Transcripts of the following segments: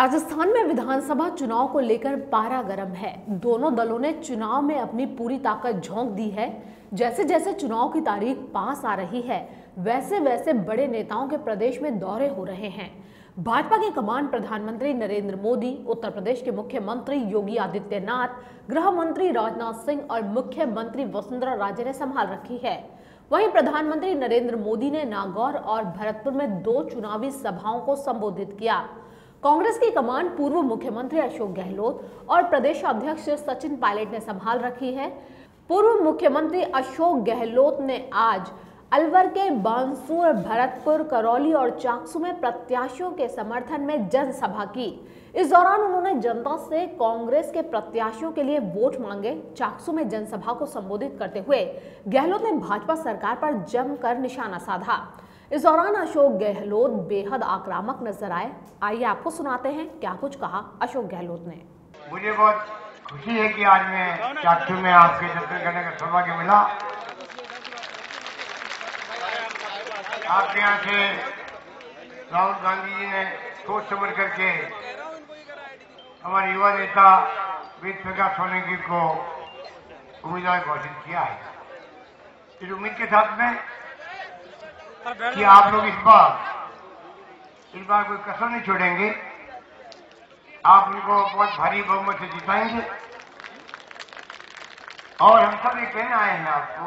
राजस्थान में विधानसभा चुनाव को लेकर पारा गर्म है। दोनों दलों ने चुनाव में अपनी पूरी ताकत झोंक दी है। जैसे जैसे चुनाव की तारीख पास आ रही है, वैसे वैसे बड़े नेताओं के प्रदेश में दौरे हो रहे हैं। भाजपा की कमान प्रधानमंत्री नरेंद्र मोदी, उत्तर प्रदेश के मुख्यमंत्री योगी आदित्यनाथ, गृह मंत्री राजनाथ सिंह और मुख्यमंत्री वसुंधरा राजे ने संभाल रखी है। वहीं प्रधानमंत्री नरेंद्र मोदी ने नागौर और भरतपुर में 2 चुनावी सभाओं को संबोधित किया। कांग्रेस की कमान पूर्व मुख्यमंत्री अशोक गहलोत और प्रदेश अध्यक्ष सचिन पायलट ने संभाल रखी है। पूर्व मुख्यमंत्री अशोक गहलोत ने आज अलवर के बानसूर, भरतपुर, करौली और चाकसू में प्रत्याशियों के समर्थन में जनसभा की। इस दौरान उन्होंने जनता से कांग्रेस के प्रत्याशियों के लिए वोट मांगे। चाकसू में जनसभा को संबोधित करते हुए गहलोत ने भाजपा सरकार पर जमकर निशाना साधा। इस दौरान अशोक गहलोत बेहद आक्रामक नजर आए। आइए आपको सुनाते हैं क्या कुछ कहा अशोक गहलोत ने। मुझे बहुत खुशी है कि आज मैं चाकसू में आपके दर्शन करने का सौभाग्य मिला। आपके यहाँ से राहुल गांधी जी ने सोच समझ करके हमारे युवा नेता वेद प्रकाश सोलंकी को उम्मीदवार घोषित किया है। इस उम्मीद के साथ में कि आप लोग इस बार कोई कसर नहीं छोड़ेंगे, आप उनको बहुत भारी बहुमत से जिताएंगे। और हम सब ये कहने आए हैं आपको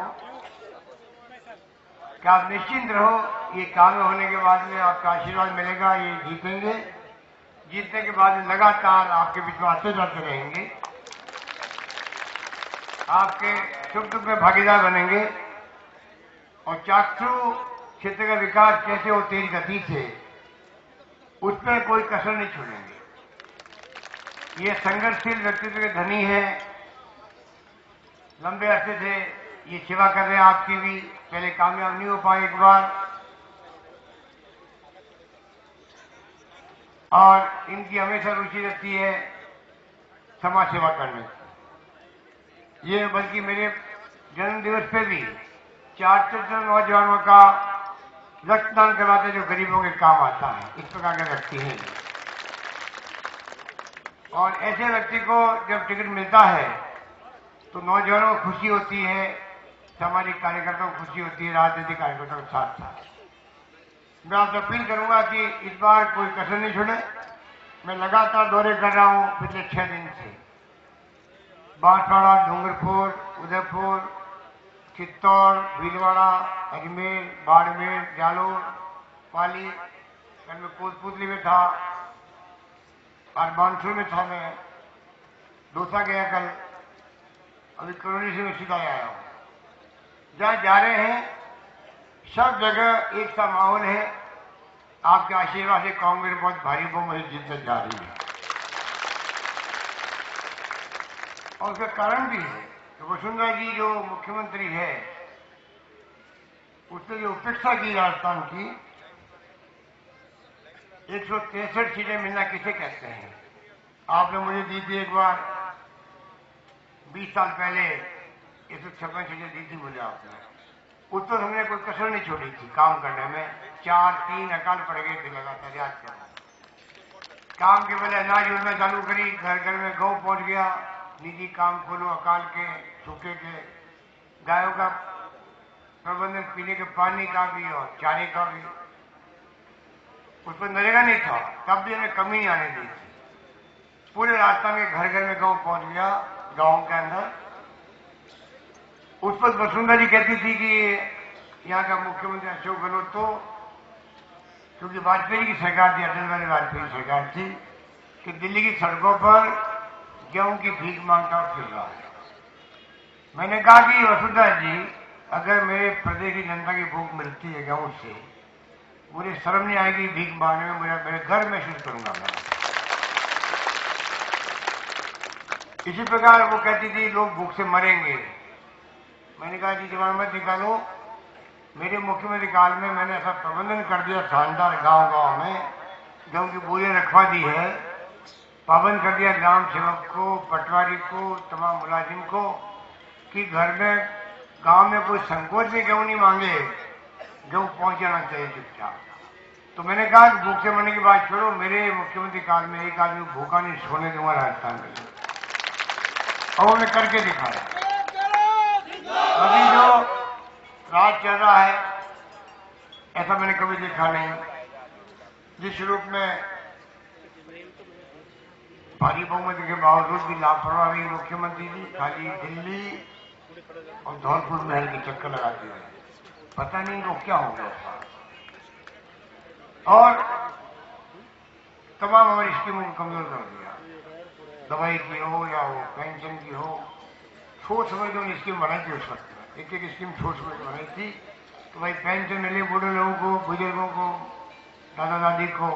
कि आप निश्चिंत रहो, ये काम होने के बाद में आपका आशीर्वाद मिलेगा। ये जीतेंगे, जीतने के बाद में लगातार आपके बीच में आते जाते रहेंगे, आपके सुख दुख में भागीदार बनेंगे। और चाकसू क्षेत्र का विकास कैसे हो तेज गति से, उस पर कोई कसर नहीं छोड़ेंगे। ये संघर्षशील व्यक्तित्व के धनी है, लंबे अरसे से ये सेवा कर रहे हैं आपकी भी, पहले कामयाब नहीं हो पाए एक बार, और इनकी हमेशा रुचि रहती है समाज सेवा करने की। ये बल्कि मेरे जन्म दिवस पे भी 4 नौजवानों का रक्तदान करवाते जो गरीबों के काम आता है, इस प्रकार के व्यक्ति हैं। और ऐसे व्यक्ति को जब टिकट मिलता है तो नौजवानों को खुशी होती है, सामाजिक कार्यकर्ताओं को खुशी होती है, राजनीतिक कार्यकर्ताओं के साथ साथ। मैं आपसे अपील करूंगा कि इस बार कोई कसर नहीं छोड़े। मैं लगातार दौरे कर रहा हूं पिछले 6 दिन से, बांसवाड़ा, डूंगरपुर, उदयपुर, चित्तौड़, भीलवाड़ा, अजमेर, बाड़मेर, जालोर, पाली, कल मैं कोटपुतली में था और बानसूर में था। मैं दौसा गया कल, अभी करौली से मैं सीधा आया हूं। जहां जा रहे हैं सब जगह एक सा माहौल है। आपके आशीर्वाद से कांग्रेस बहुत भारी बहुमत जीतने जा रही है। और उसका कारण भी है तो वसुंधरा जी जो मुख्यमंत्री है, उसने जो उपेक्षा की राजस्थान की, 163 सीटें मिलना किसे कहते हैं। आपने मुझे दी थी एक बार 20 साल पहले, 156 सीटें दी थी मुझे आपने। उस तो हमने कोई कसर नहीं छोड़ी थी काम करने में। 4-3 अकाल पड़ गए थे लगातार, याद करें। काम के पहले अनाज योजना चालू करी, घर घर में गौ पहुंच गया, निजी काम खोलो, अकाल के, सूखे के, गायों का प्रबंधन, पीने के पानी का भी और चारे का भी। उस पर नरेगा नहीं था, तब भी हमें कमी नहीं आने दी थी। पूरे राजस्थान के घर घर में गौ पहुंच गया, गांव के अंदर। उस पर वसुंधरा जी कहती थी कि यहाँ का मुख्यमंत्री अशोक गहलोत तो, क्योंकि वाजपेयी की सरकार थी, अटल बिहारी वाजपेयी की सरकार थी, कि दिल्ली की सड़कों पर गेहूं की भीख मांगता और फिर रहा है। मैंने कहा कि वसुंधरा जी, अगर मेरे प्रदेश की जनता की भूख मिलती है गेहूं से, मुझे शर्म नहीं आएगी भीख मांगने में, मेरे घर में शुरू करूंगा मैं। इसी प्रकार वो कहती थी लोग भूख से मरेंगे। मैंने कहा कि जवान मत निकालो, मेरे मुख्यमंत्री काल में मैंने ऐसा प्रबंधन कर दिया शानदार, गांव गांव में गेहूं की बोरियां रखवा दी है, पाबंद कर दिया ग्राम सेवक को, पटवारी को, तमाम मुलाजिम को, कि घर में गांव में कोई संकोच में गेहूं नहीं मांगे, गेहूं पहुंच जाना चाहिए चुपचाप। तो मैंने कहा कि भूख से मरने की बात छोड़ो, मेरे मुख्यमंत्री काल में एक आदमी भूखा नहीं सोने दूंगा राजस्थान में, और उन्हें करके दिखाया। अभी जो राज चल रहा है ऐसा मैंने कभी देखा नहीं, जिस रूप में भारी बहुमत के बावजूद भी लापरवाही मुख्यमंत्री जी खाली दिल्ली और धौलपुर महल के चक्कर लगाते रहे, पता नहीं वो क्या हो गया। और तमाम हमारी स्कीमों को कमजोर कर दिया, दवाई की हो या हो पेंशन की हो, सोच समझ के उन्हें स्कीम बनाई थी उस वक्त में, एक एक स्कीम सोच समझ बनाई थी। तो भाई पेंशन मिले बूढ़े लोगों को, बुजुर्गों को, दादा दादी को,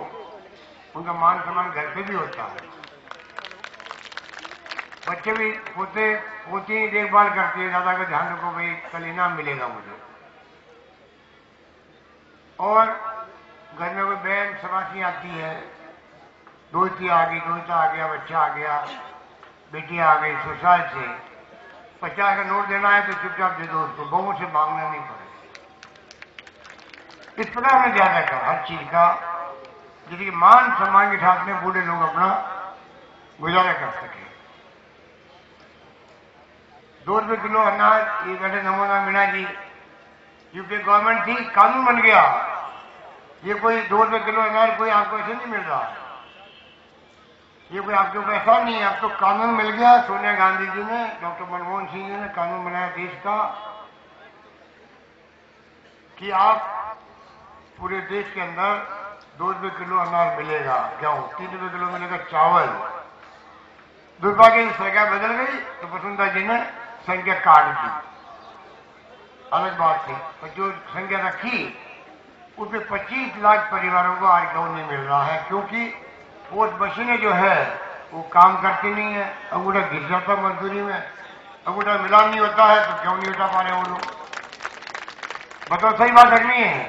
उनका मान सम्मान घर पे भी होता है, बच्चे भी पोते पोती देखभाल करती है, दादा का ध्यान रखो भाई कल इनाम मिलेगा मुझे। और घर में कोई बहन समासी आती है, दोस्ती आ गई, दोस्ता आ गया, बच्चा आ गया, बेटी आ गई ससुराल से, 50 का नोट देना है तो चुपचाप दे दो उसको, बहुओं से मांगना नहीं पड़े। इस प्रकार हमने ध्यान रखा हर चीज का, जिसकी मान सम्मान के साथ में बूढ़े लोग अपना गुजारा कर सके। 2 रुपये किलो अनाज, ये बैठे नमूना मीणा जी, यूपी गवर्नमेंट थी, कानून बन गया। ये कोई 2 रुपये किलो अनाज कोई आपको ऐसे नहीं मिल रहा, ये कोई आपके ऊपर ऐसा नहीं है, अब तो कानून मिल गया। सोनिया गांधी जी ने, डॉक्टर मनमोहन सिंह जी ने कानून बनाया देश का कि आप पूरे देश के अंदर 2 रुपये किलो अनाज मिलेगा, गेहूं 3 रुपये किलो मिलेगा, चावल। दुर्भाग्य की संख्या बदल गई तो वसुंधरा जी ने संख्या काट दी, अलग बात थी, पर जो संख्या रखी उसमें 25 लाख परिवारों को आज गेहूं नहीं मिल रहा है, क्योंकि पोस्ट मशीनें जो है वो काम करती नहीं है, अंगूठा घिस जाता मजदूरी में, अंगूठा मिलान नहीं होता है तो गेहूं नहीं उठा पा रहे वो लोग। बताओ सही बात रखनी है,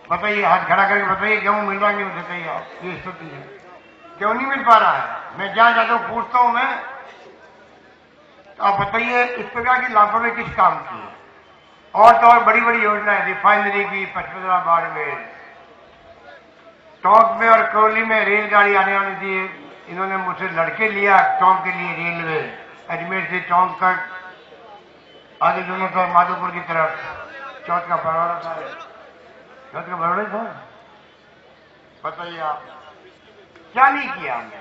बताइए, हाथ खड़ा करके बताइए गेहूं मिल रहा नहीं, बताइए आप, ये स्थिति है, क्यों नहीं मिल पा रहा है। मैं जहां जाता हूं पूछता हूं मैं, तो आप बताइए इस प्रकार की लापरवाही किस काम की है। और तो और बड़ी बड़ी योजनाएं, रिफाइनरी की, पचपदरा बाड़मेर, टोंक में और करौली में रेलगाड़ी आने वाली थी, इन्होंने मुझसे लड़के लिया टोंक के लिए, रेलवे अजमेर से टोंक तक, आगे दोनों तरफ माधोपुर की तरफ, चौथ का बड़ौदा था, चौथ का बड़ौदा था, बताइए आप क्या नहीं किया हमने।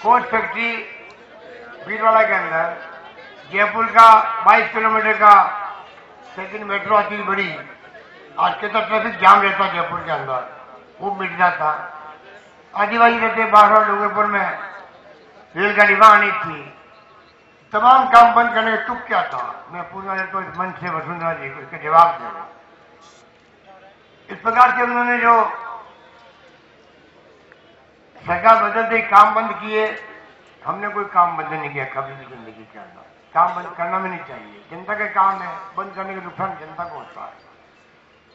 कोच फैक्ट्री भीलवाड़ा के अंदर, जयपुर का 22 किलोमीटर का सेकंड मेट्रो आती बड़ी, आज कितना ट्रैफिक जाम रहता जयपुर के अंदर, वो मिट जाता। आदिवासी रहते बाहर डूंगरपुर में, रेलगाड़ी वहां आनी थी, तमाम काम बंद करने का तुक क्या था। मैं पूछना चाहता हूँ इस मंच से वसुंधरा जी को, इसका जवाब दे। इस प्रकार से उन्होंने जो सरकार बदलते काम बंद किए, हमने कोई काम बंद नहीं किया कभी भी जिंदगी के अंदर, काम बंद करना भी नहीं चाहिए, जनता का काम है, बंद करने का नुकसान जनता को होता है।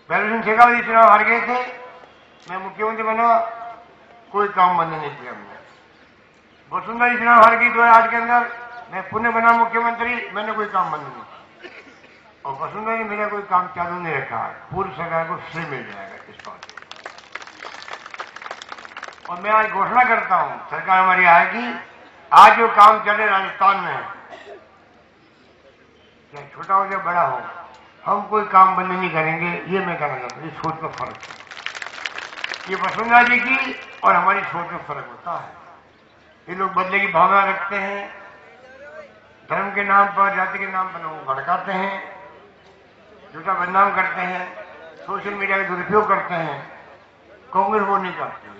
भैरव सिंह शेखावत जी चुनाव हार गए थे, मैं मुख्यमंत्री बना, कोई काम बंद नहीं किया हमने। वसुंधरा जी चुनाव हार गई 2008 के अंदर, मैं पुणे बना मुख्यमंत्री, मैंने कोई काम बंद नहीं किया, और वसुंधरा जी मेरा कोई काम चालू नहीं रखा, पूरी सरकार को श्रेय मिल जाएगा इस बात। और मैं आज घोषणा करता हूं, सरकार हमारी आएगी, आज जो काम चले राजस्थान में, चाहे छोटा हो या बड़ा हो, हम कोई काम बंद नहीं करेंगे, ये मैं कहना चाहता हूं। ये सोच में फर्क है, ये वसुंधरा जी की और हमारी सोच में फर्क होता है। ये लोग बदले की भावना रखते हैं, धर्म के नाम पर, जाति के नाम पर लोगों को भड़काते हैं, झूठा बदनाम करते हैं, सोशल मीडिया का दुरुपयोग करते हैं। कांग्रेस वो नहीं करती है।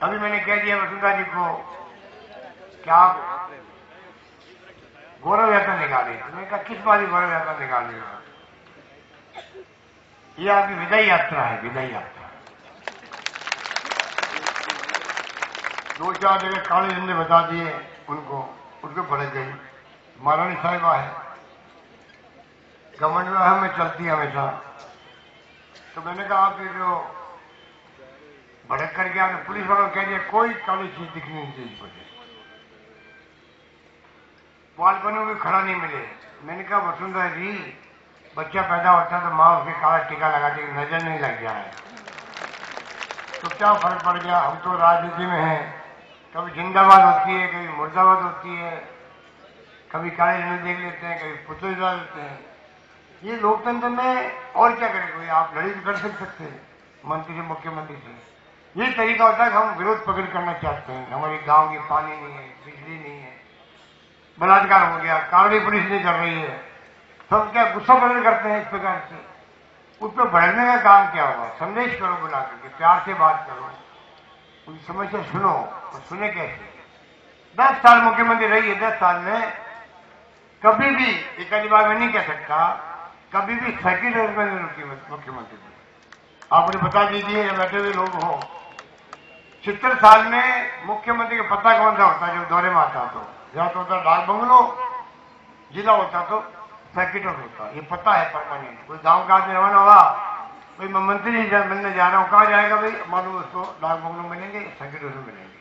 अभी मैंने कह दिया वसुंधरा जी को कि आप गौरव यात्रा निकाली, मैंने कहा किस बात की गौरव यात्रा निकाली, ये आपकी विदाई यात्रा है, विदाई यात्रा। 2-4 जगह काले झंडे बता दिए उनको, उसको भड़क गई। महारानी साहिबा है, घमंड में हमें चलती है हमेशा, तो मैंने कहा आप जो भड़क करके आपने पुलिस वालों को कह दिया कोई काली चीज दिखनी नहीं चाहिए मुझे, बालकनी में खड़ा नहीं मिले। मैंने कहा वसुंधरा जी बच्चा पैदा होता है तो माँ उसके काला टीका लगाती है, नजर नहीं लग जाए। तो क्या फर्क पड़ गया? हम तो राजनीति में हैं, कभी जिंदाबाद होती है, कभी मुर्दाबाद होती है, कभी काले झंडे देख लेते हैं, कभी पुतले डाल लेते हैं। ये लोकतंत्र में और क्या करें? कोई आप लड़ाई कर सकते हैं मंत्री से, मुख्यमंत्री से। ये तरीका होता है कि हम विरोध प्रकट करना चाहते हैं, हमारे गांव की पानी नहीं है, बिजली नहीं है, बलात्कार हो गया, कार्रवाई पुलिस नहीं कर रही है, सब क्या गुस्सा प्रकट करते हैं इस प्रकार से। उस पर बढ़ने का काम क्या होगा? संदेश करो बुला करके, प्यार से बात करो, उनकी समस्या सुनो। और सुने कैसे? 10 साल मुख्यमंत्री रही है, 10 साल में कभी भी, एक आधी बार मैं नहीं कह सकता, कभी भी सेक्रेटरी में नहीं रुकी मुख्यमंत्री। आप मुझे बता दीजिए, बैठे हुए लोग हो, 70 साल में मुख्यमंत्री का पता कौन सा होता है जो दौरे में आता? तो या तो होता डाक बंगलो, जिला होता तो सेक्रेटरी होता। ये पता है परमानेंट। कोई गांव का आदमी रवाना होगा, भाई मैं मंत्री मिलने जा रहा हूं, कहाँ जाएगा भाई? मालूम उसको डाक बंगलो मिलेंगे, सेक्रेटरी से मिलेंगे।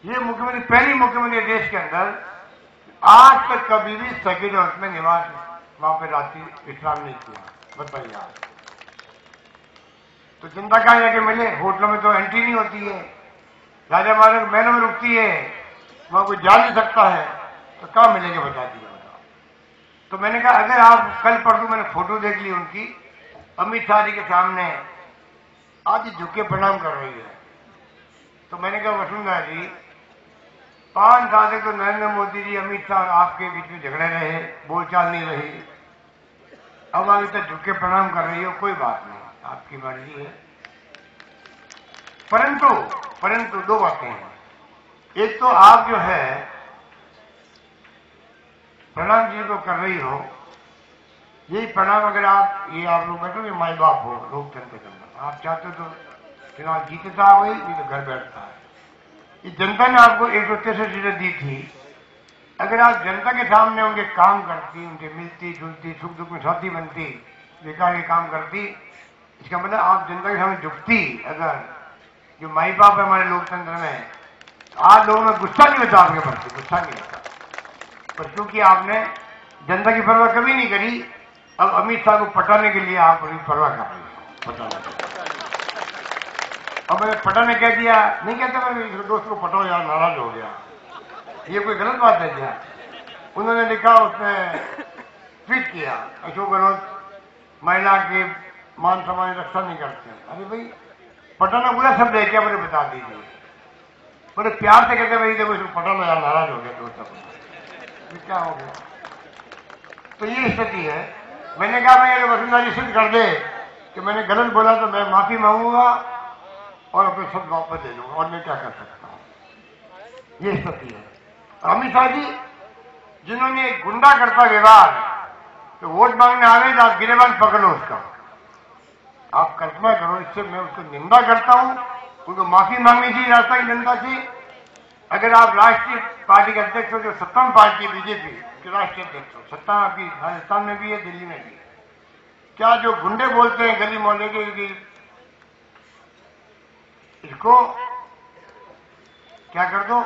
ये मुख्यमंत्री, पहली मुख्यमंत्री देश के अंदर आज तक कभी भी सेक्रेटरी में निवास, वहां पर रात्रि विश्राम नहीं किया। बताइए आप। तो जनता कहाँ जाके मिले? होटलों में तो एंट्री नहीं होती है, राजा महाराज महलों में रुकती है, वहां कोई जा नहीं सकता है, तो कहाँ मिलेंगे? बता दीजिए। तो मैंने कहा अगर आप कल परसों, मैंने फोटो देख ली उनकी, अमित शाह जी के सामने आज झुके प्रणाम कर रही है। तो मैंने कहा वसुंधरा जी, 5 साल तक तो नरेंद्र मोदी जी, अमित शाह आपके बीच में झगड़े रहे, बोलचाल नहीं रही, अब आगे तक झुके प्रणाम कर रही हो, कोई बात नहीं, आपकी मर्जी है। परंतु 2 बातें हैं। एक तो आप जो है प्रणाम जी को कर रही हो, यही प्रणाम अगर आप लोग बैठो, ये माई बाप हो लोकतंत्र के अंदर। आप चाहते हो तो चुनाव जीतता है, वही नहीं तो घर बैठता है। ये जनता ने आपको 163 सीटें दी थी, अगर आप जनता के सामने उनके काम करती, उनके मिलती जुलती, सुख दुख में साथी बनती, विकास के काम करती, इसका मतलब आप जनता के सामने झुकती। अगर जो माई बाप है हमारे लोकतंत्र में, आज लोगों में गुस्सा नहीं होता आपके प्रति, गुस्सा नहीं होता, पर क्योंकि आपने जनता की परवाह कभी नहीं करी, अब अमित शाह को पटाने के लिए आप उनकी परवाह कर रहे हो। पटाने, अब मैंने पटाने कह दिया, नहीं कहता मैं दोस्त को पटाओ यार, नाराज हो गया, ये कोई गलत बात है क्या? उन्होंने लिखा, उसने ट्वीट किया, अशोक गहलोत महिला के मान सम्मान रक्षा नहीं करते। अरे भाई, पटाना बुरा शब्द है क्या? मुझे बता दीजिए। बड़े प्यार से कहते भाई देखो इसको पटाना यार, नाराज हो गया दोस्त, ये क्या हो गया? तो ये स्थिति है। मैंने कहा मैं ये वसुंधरा जी सिद्ध कर दे कि मैंने गलत बोला तो मैं माफी मांगूंगा और अपने शब्द वापस ले लूंगा, और मैं क्या कर सकता हूं। ये स्थिति है। अमित शाह जी जिन्होंने गुंडा करता व्यवहार, तो वोट मांगने आ गए तो आप गिरेबान पकड़ो उसका, आप कल्पना करो। इससे मैं उसको निंदा करता हूं, उनको माफी मांगनी चाहिए राजस्थान की जनता से। अगर आप राष्ट्रीय पार्टी के अध्यक्ष हो, जो सत्तावन पार्टी बीजेपी के राष्ट्रीय अध्यक्ष हो, सत्ता आपकी राजस्थान में भी है, दिल्ली में भी है, क्या जो गुंडे बोलते हैं गली मोहल्ले के कि इसको क्या कर दो,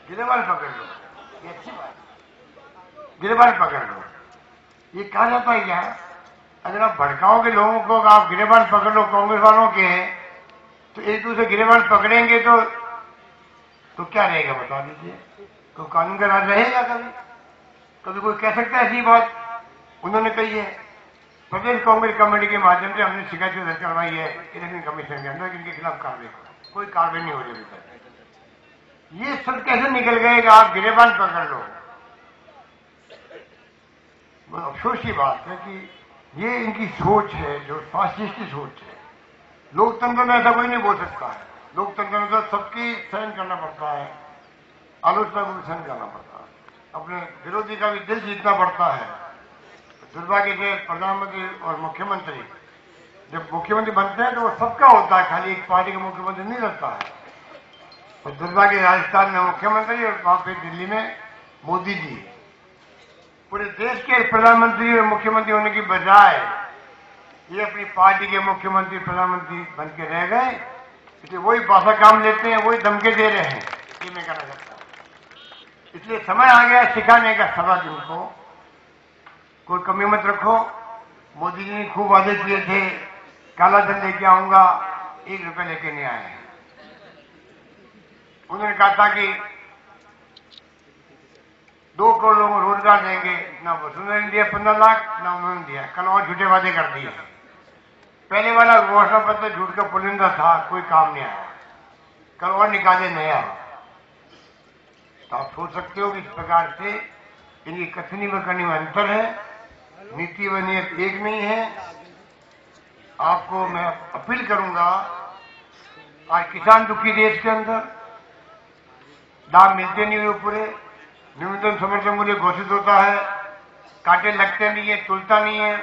गिरेबान पकड़ लो, ये अच्छी बात, गिरेबान पकड़ लो, ये कहा जाता है क्या? अगर आप भड़काओगे लोगों को, आप गिरेबान पकड़ लो कांग्रेस वालों के, तो एक दूसरे गिरेबान पकड़ेंगे तो क्या रहेगा? बता दीजिए। तो कानून का राज रहेगा? कभी कोई कह सकता है ऐसी बात? उन्होंने कही है। प्रदेश कांग्रेस कमेटी के माध्यम से हमने शिकायत दर्ज करवाई है इलेक्शन कमीशन के अंदर, इनके खिलाफ कार्रवाई करो, कोई कार्रवाई नहीं हो रही अभी तक। ये सब कैसे निकल गए कि आप गिरेबान पकड़ लो? अफसोस की बात है कि ये इनकी सोच है, जो फासिस्ट की सोच है। लोकतंत्र में ऐसा कोई नहीं बोल सकता है। लोकतंत्र में तो सबकी सहन करना पड़ता है, आलोचना को भी सहन करना पड़ता है, अपने विरोधी का भी दिल जीतना पड़ता है। दुर्भाग्य से प्रधानमंत्री और मुख्यमंत्री जब मुख्यमंत्री बनते हैं तो वो सबका होता है, खाली एक पार्टी का मुख्यमंत्री नहीं रहता है। और दुर्भाग्य राजस्थान में मुख्यमंत्री और वहां पे दिल्ली में मोदी जी, पूरे देश के प्रधानमंत्री और मुख्यमंत्री होने की बजाय ये अपनी पार्टी के मुख्यमंत्री प्रधानमंत्री बन के रह गए, इसलिए वही भाषा काम लेते हैं, वही धमके दे रहे हैं। ये मैं कहना चाहता हूं। इसलिए समय आ गया सिखाने का सवा दिन को, कोई कमी मत रखो। मोदी जी ने खूब वादे किए थे, काला धन लेके आऊंगा, 1 रुपए लेके नहीं आए। उन्होंने कहा था कि 2 करोड़ लोगों को रोजगार देंगे, ना वसुंधरा ने दिया 15 लाख, ना उन्होंने दिया। कल और झूठे वादे कर दिए। पहले वाला घोषणा पत्र झूठ का पुलिंदा था, कोई काम नहीं आया। कल और निकाले नया। तो आप सोच सकते हो कि इस प्रकार से इनकी कथनी व करनी में अंतर है, नीति व नियत एक नहीं है। आपको मैं अपील करूंगा, आज किसान दुखी देश के अंदर, दाम मिलते नहीं हुए पूरे, न्यूनतम समर्थन मूल्य घोषित होता है, कांटे लगते नहीं है, तुलता नहीं है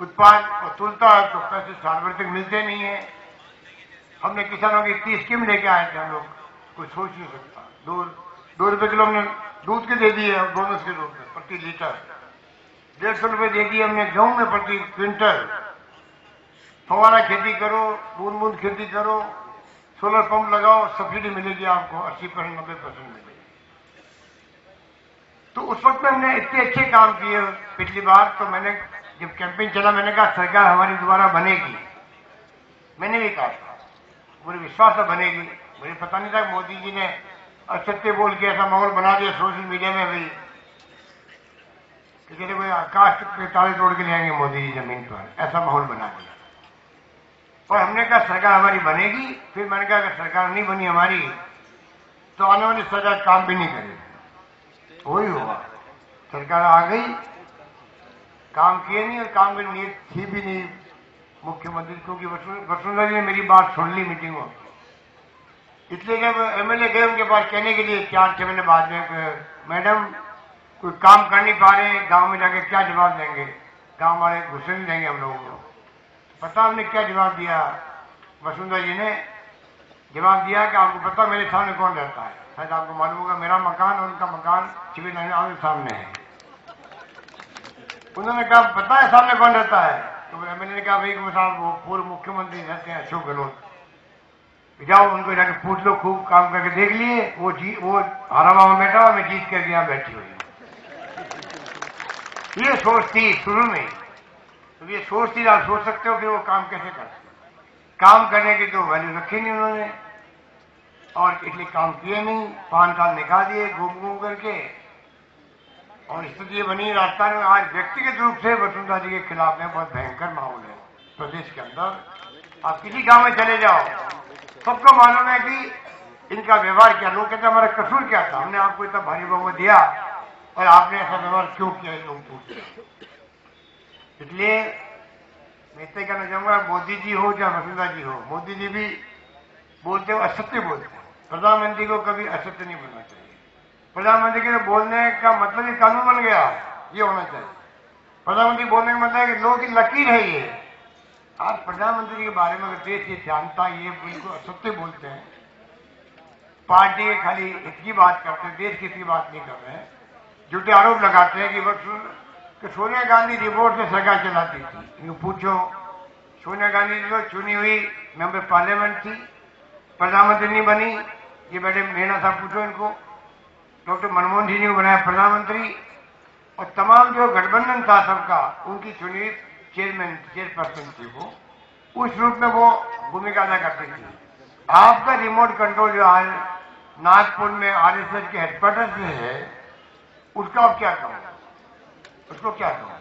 उत्पाद, और तुलता है तो पैसे साल भर तक मिलते नहीं है। हमने किसानों की इतनी स्कीम लेके आए थे, हम लोग कोई सोच नहीं सकता। 2 रुपए किलो हमने दूध के दे दिए बोनस के रूप में प्रति लीटर, 150 रुपए दे दिए हमने गेहूं में प्रति क्विंटल। फवारा खेती करो, बूंद बूंद खेती करो, सोलर पंप लगाओ, सब्सिडी मिलेगी आपको 80% 90% मिलेगी। तो उस वक्त में हमने इतने अच्छे काम किए। पिछली बार तो मैंने जब कैंपेन चला, मैंने कहा सरकार हमारी दोबारा बनेगी। मैंने भी कहा था, मुझे विश्वास है बनेगी। मुझे पता नहीं था मोदी जी ने असत्य बोल के ऐसा माहौल बना दिया सोशल मीडिया में भी कि जैसे कोई आकाश के ताले तोड़ के ले आएंगे मोदी जी जमीन पर, ऐसा माहौल बना दिया। और हमने कहा सरकार हमारी बनेगी। फिर मैंने कहा अगर सरकार नहीं बनी हमारी तो आने वाली सरकार काम भी नहीं करेगी। वही हुआ, सरकार आ गई, काम किए नहीं, और काम की नीयत थी भी नहीं मुख्यमंत्री, क्योंकि वसुंधरा जी ने मेरी बात सुन ली मीटिंगों। इसलिए जब एमएलए गए उनके पास कहने के लिए 4-6 महीने बाद में, मैडम कोई काम कर नहीं पा रहे, गांव में जाके क्या जवाब देंगे, गांव वाले घुसने नहीं देंगे हम लोगों को। पता हमने क्या जवाब दिया? वसुंधरा जी ने जवाब दिया कि आपको पता मेरे सामने कौन रहता है? शायद आपको मालूम होगा, मेरा मकान और उनका मकान सिविल लाइन आगे सामने है। उन्होंने कहा पता है सामने कौन रहता है? तो एमएलए ने कहा भाई साहब वो पूर्व मुख्यमंत्री रहते हैं अशोक गहलोत, जाओ उनको जाके पूछ लो, खूब काम करके देख लिए, वो हरामा में बैठा हुआ, मैं जीत करके यहाँ बैठी हुई हूँ। ये सोच थी शुरू में, तो ये सोच थी, आप सोच सकते हो कि वो काम कैसे कर, काम करने की तो वैल्यू रखी नहीं उन्होंने, और इसलिए काम किए नहीं। 5 साल निकाल दिए घूम घूम करके, और स्थिति बनी राजस्थान में। आज व्यक्तिगत रूप से वसुंधरा जी के खिलाफ में बहुत भयंकर माहौल है प्रदेश के अंदर। आप किसी गांव में चले जाओ, सबको मालूम है कि इनका व्यवहार क्या। लोग कहते हैं हमारा कसूर क्या था, हमने आपको इतना भारी बहुमत दिया और आपने ऐसा व्यवहार क्यों किया, लोग पूछते हैं। इसलिए मैं इतना कहना चाहूंगा, मोदी जी हो या वसुंधरा जी हो, मोदी जी भी बोलते हो असत्य बोलते हैं। प्रधानमंत्री को कभी असत्य नहीं बोलना चाहिए। प्रधानमंत्री के बोलने का मतलब ये कानून बन गया, ये होना चाहिए। प्रधानमंत्री बोलने का मतलब है कि लोगों की लकीर है ये। आज प्रधानमंत्री के बारे में अगर देश ये जानता, ये बिल्कुल असत्य बोलते हैं, पार्टी के खाली इसकी बात करते हैं, देश की इसकी बात नहीं कर रहे हैं, झूठे आरोप लगाते हैं कि सोनिया गांधी रिपोर्ट से सरकार चलाती थी। इनको पूछो, सोनिया गांधी जो चुनी हुई मेंबर पार्लियामेंट थी, प्रधानमंत्री नहीं बनी। ये बैठे मेहना साहब पूछो इनको, डॉक्टर मनमोहन सिंह जी को बनाया प्रधानमंत्री, और तमाम जो गठबंधन था सबका, उनकी चुनी चेयरपर्सन थी वो, उस रूप में वो भूमिका अदा करती थी। आपका रिमोट कंट्रोल जो आज नागपुर में आरएसएस के हेडक्वार्टर में है, उसका अब क्या कहोगे, उसको क्या कहोगे?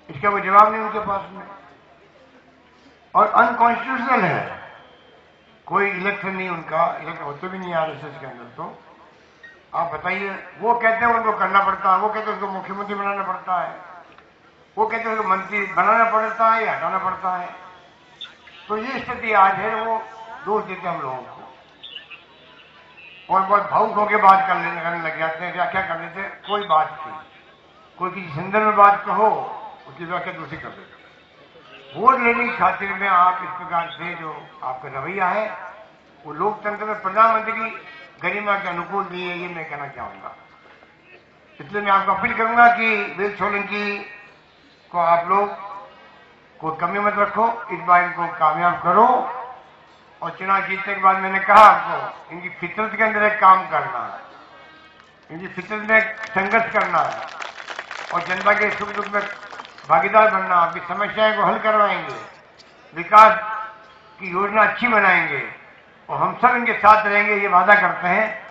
इसका कोई जवाब नहीं उनके पास में, और अनकॉन्स्टिट्यूशनल है। कोई इलेक्शन नहीं उनका, इलेक्शन होते भी नहीं आरएसएस के अंदर। तो आप बताइए, वो कहते हैं उनको करना पड़ता है, वो कहते हैं उसको मुख्यमंत्री बनाना पड़ता है, वो कहते हैं उसको मंत्री बनाना पड़ता है या हटाना पड़ता है। तो ये स्थिति आज है, वो दोष देते हैं हम लोगों को, और बहुत भावुक होकर बात करने लग जाते हैं। क्या कर लेते हैं, कोई बात थी, कोई किसी संदर्भ में बात कहो, उसकी व्याख्या दूसरी कर देते। वोट लेने की खातिर में आप इस प्रकार से जो आपका रवैया है, वो लोकतंत्र में प्रधानमंत्री की गरिमा के अनुकूल नहीं है, ये मैं कहना चाहूंगा। इसलिए मैं आपको अपील करूंगा कि वीर सोलंकी को आप लोग कोई कमी मत रखो, इस बार इनको कामयाब करो, और चुनाव जीतने के बाद मैंने कहा आपको इनकी फितरत के अंदर एक काम करना है, इनकी फितरत में संघर्ष करना है और जनता के सुख दुख में भागीदार बनना, आपकी समस्याएं को हल करवाएंगे, विकास की योजना अच्छी बनाएंगे और हम सब इनके साथ रहेंगे, ये वादा करते हैं।